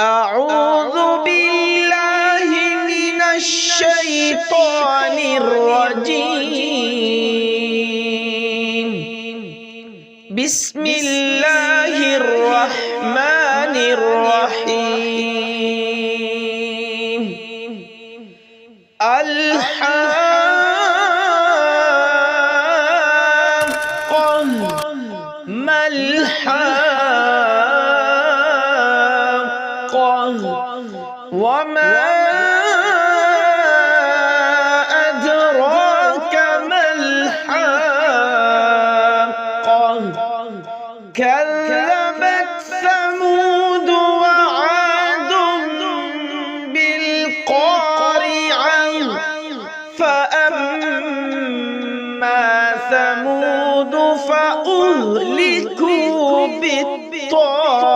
أعوذ بالله من الشيطان الرجيم. بسم الله الرحمن الرحيم. الحاقة ما الحاقة وما أدراك ما الحاقة كذبت ثمود وعاد بالقارعة فأما ثمود فأهلكوا بالطاغية